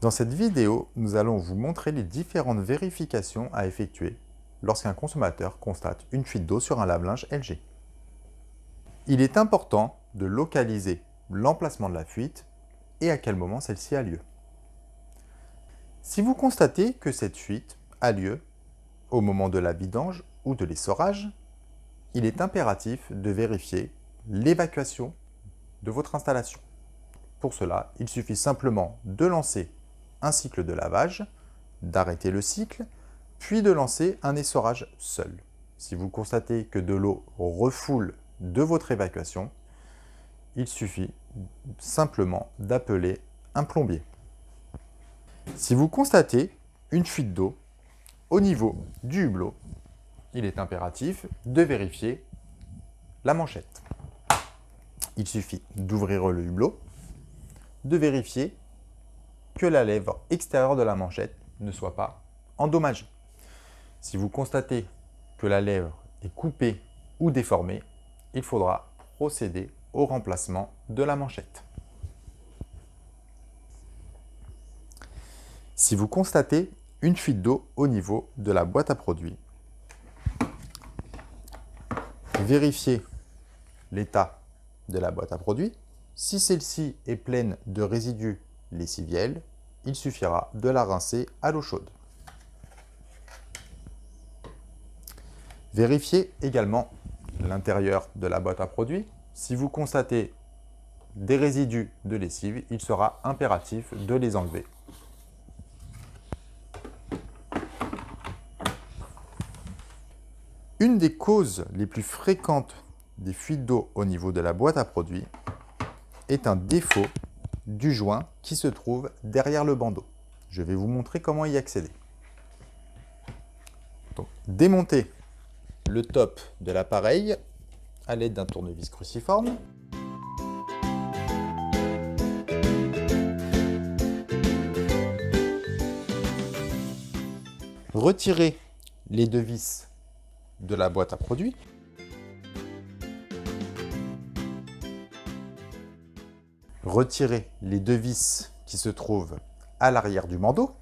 Dans cette vidéo, nous allons vous montrer les différentes vérifications à effectuer lorsqu'un consommateur constate une fuite d'eau sur un lave-linge LG. Il est important de localiser l'emplacement de la fuite et à quel moment celle-ci a lieu. Si vous constatez que cette fuite a lieu au moment de la vidange ou de l'essorage, il est impératif de vérifier l'évacuation de votre installation. Pour cela, il suffit simplement de lancer un cycle de lavage, d'arrêter le cycle, puis de lancer un essorage seul. Si vous constatez que de l'eau refoule de votre évacuation, il suffit simplement d'appeler un plombier. Si vous constatez une fuite d'eau au niveau du hublot, il est impératif de vérifier la manchette. Il suffit d'ouvrir le hublot, de vérifier que la lèvre extérieure de la manchette ne soit pas endommagée. Si vous constatez que la lèvre est coupée ou déformée, il faudra procéder au remplacement de la manchette. Si vous constatez une fuite d'eau au niveau de la boîte à produits, vérifiez l'état de la boîte à produits. Si celle-ci est pleine de résidus lessiviels, il suffira de la rincer à l'eau chaude. Vérifiez également l'intérieur de la boîte à produits. Si vous constatez des résidus de lessive, il sera impératif de les enlever. Une des causes les plus fréquentes des fuites d'eau au niveau de la boîte à produits est un défaut du joint qui se trouve derrière le bandeau. Je vais vous montrer comment y accéder. Donc, démontez le top de l'appareil à l'aide d'un tournevis cruciforme. Retirez les deux vis de la boîte à produits. Retirez les deux vis qui se trouvent à l'arrière du bandeau.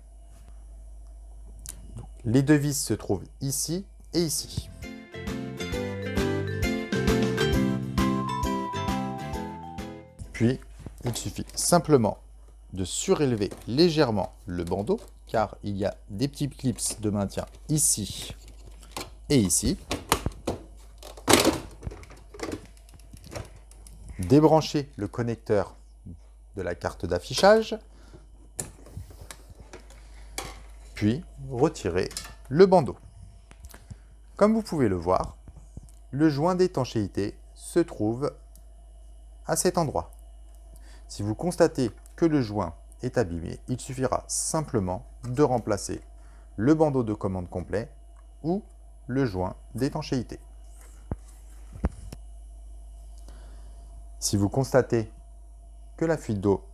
Les deux vis se trouvent ici et ici. Puis, il suffit simplement de surélever légèrement le bandeau, car il y a des petits clips de maintien ici et ici. Débranchez le connecteur de la carte d'affichage, puis retirez le bandeau. Comme vous pouvez le voir, le joint d'étanchéité se trouve à cet endroit. Si vous constatez que le joint est abîmé, il suffira simplement de remplacer le bandeau de commande complet ou le joint d'étanchéité. Si vous constatez que la fuite d'eau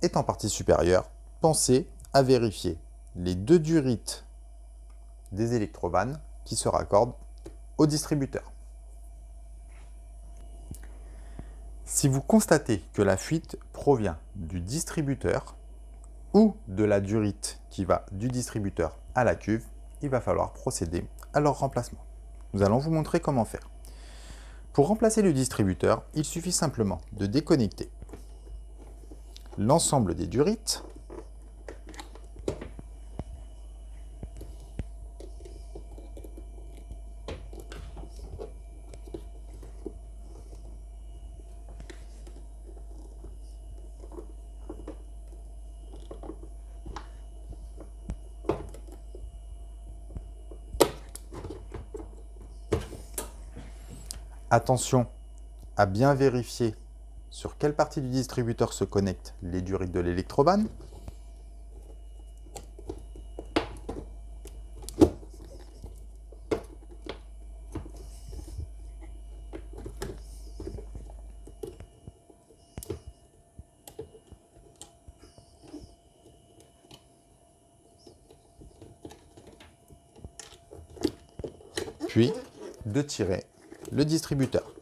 est en partie supérieure, pensez à vérifier les deux durites des électrovannes qui se raccordent au distributeur. Si vous constatez que la fuite provient du distributeur ou de la durite qui va du distributeur à la cuve, il va falloir procéder à leur remplacement. Nous allons vous montrer comment faire. Pour remplacer le distributeur, il suffit simplement de déconnecter l'ensemble des durites, attention à bien vérifier sur quelle partie du distributeur se connectent les durites de l'électroban. Puis de tirer le distributeur.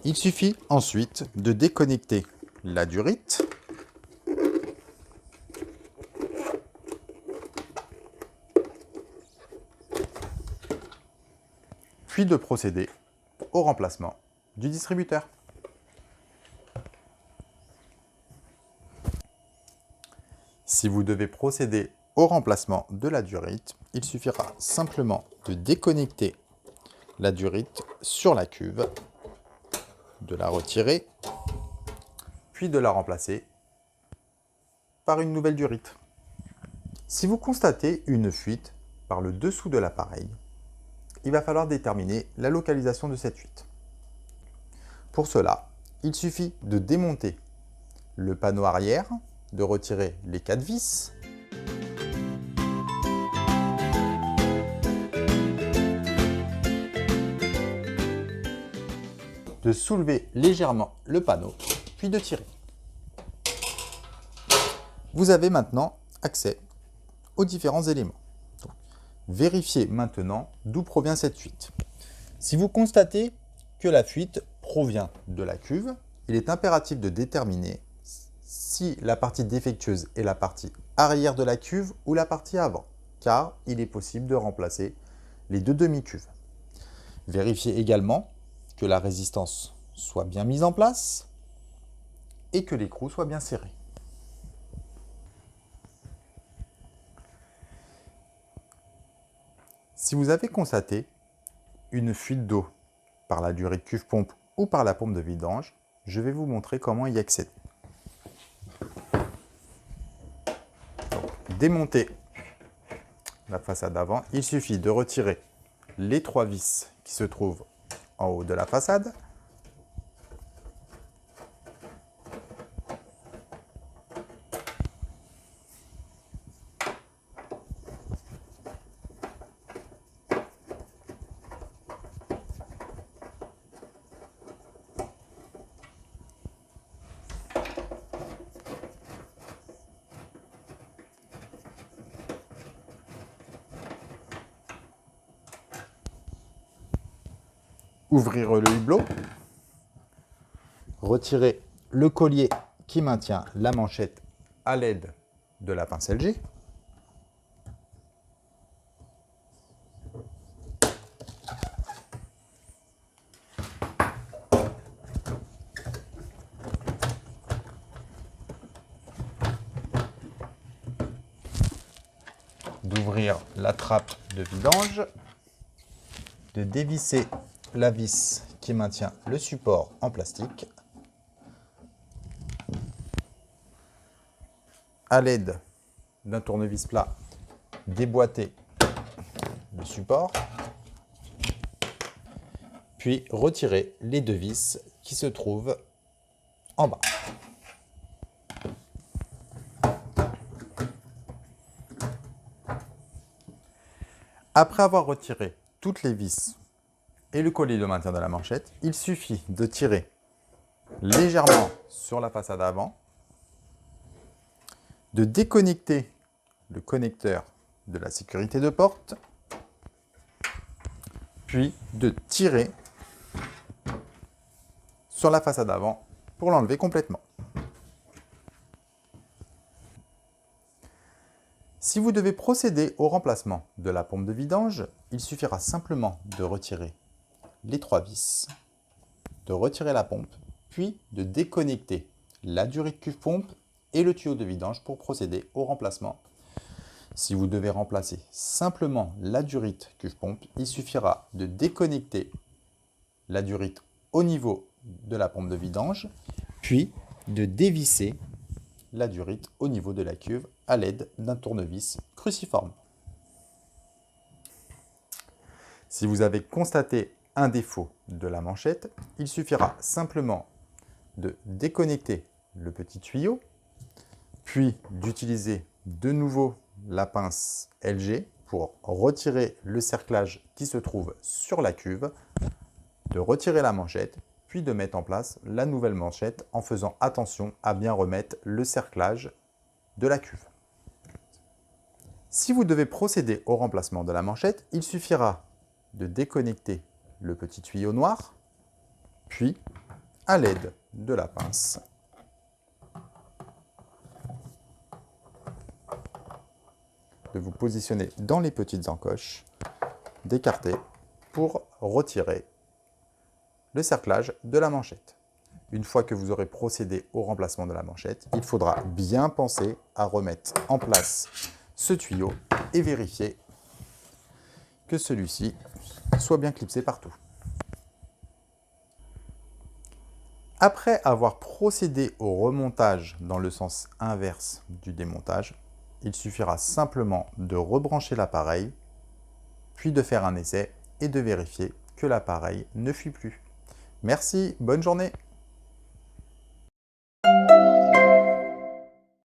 Il suffit ensuite de déconnecter la durite puis de procéder au remplacement du distributeur. Si vous devez procéder au remplacement de la durite, il suffira simplement de déconnecter la durite sur la cuve, de la retirer, puis de la remplacer par une nouvelle durite. Si vous constatez une fuite par le dessous de l'appareil, il va falloir déterminer la localisation de cette fuite. Pour cela, il suffit de démonter le panneau arrière, de retirer les 4 vis, de soulever légèrement le panneau, puis de tirer. Vous avez maintenant accès aux différents éléments. Donc, vérifiez maintenant d'où provient cette fuite. Si vous constatez que la fuite provient de la cuve, il est impératif de déterminer si la partie défectueuse est la partie arrière de la cuve ou la partie avant, car il est possible de remplacer les deux demi-cuves. Vérifiez également que la résistance soit bien mise en place et que l'écrou soit bien serré. Si vous avez constaté une fuite d'eau par la durite cuve-pompe ou par la pompe de vidange, je vais vous montrer comment y accéder. Donc, démonter la façade avant, il suffit de retirer les 3 vis qui se trouvent en haut de la façade. Ouvrir le hublot, retirer le collier qui maintient la manchette à l'aide de la pince LG. D'ouvrir la trappe de vidange, de dévisser la vis qui maintient le support en plastique à l'aide d'un tournevis plat, déboîter le support, puis retirer les 2 vis qui se trouvent en bas. Après avoir retiré toutes les vis et le collier de maintien de la manchette, il suffit de tirer légèrement sur la façade avant, de déconnecter le connecteur de la sécurité de porte, puis de tirer sur la façade avant pour l'enlever complètement. Si vous devez procéder au remplacement de la pompe de vidange, il suffira simplement de retirer les 3 vis, de retirer la pompe, puis de déconnecter la durite cuve-pompe et le tuyau de vidange pour procéder au remplacement. Si vous devez remplacer simplement la durite cuve-pompe, il suffira de déconnecter la durite au niveau de la pompe de vidange, puis de dévisser la durite au niveau de la cuve à l'aide d'un tournevis cruciforme. Si vous avez constaté un défaut de la manchette, il suffira simplement de déconnecter le petit tuyau, puis d'utiliser de nouveau la pince LG pour retirer le cerclage qui se trouve sur la cuve, de retirer la manchette, puis de mettre en place la nouvelle manchette en faisant attention à bien remettre le cerclage de la cuve. Si vous devez procéder au remplacement de la manchette, il suffira de déconnecter le petit tuyau noir, puis, à l'aide de la pince, de vous positionner dans les petites encoches, d'écarter pour retirer le cerclage de la manchette. Une fois que vous aurez procédé au remplacement de la manchette, il faudra bien penser à remettre en place ce tuyau et vérifier que celui-ci soit bien clipsé partout. Après avoir procédé au remontage dans le sens inverse du démontage, il suffira simplement de rebrancher l'appareil, puis de faire un essai et de vérifier que l'appareil ne fuit plus. Merci, bonne journée!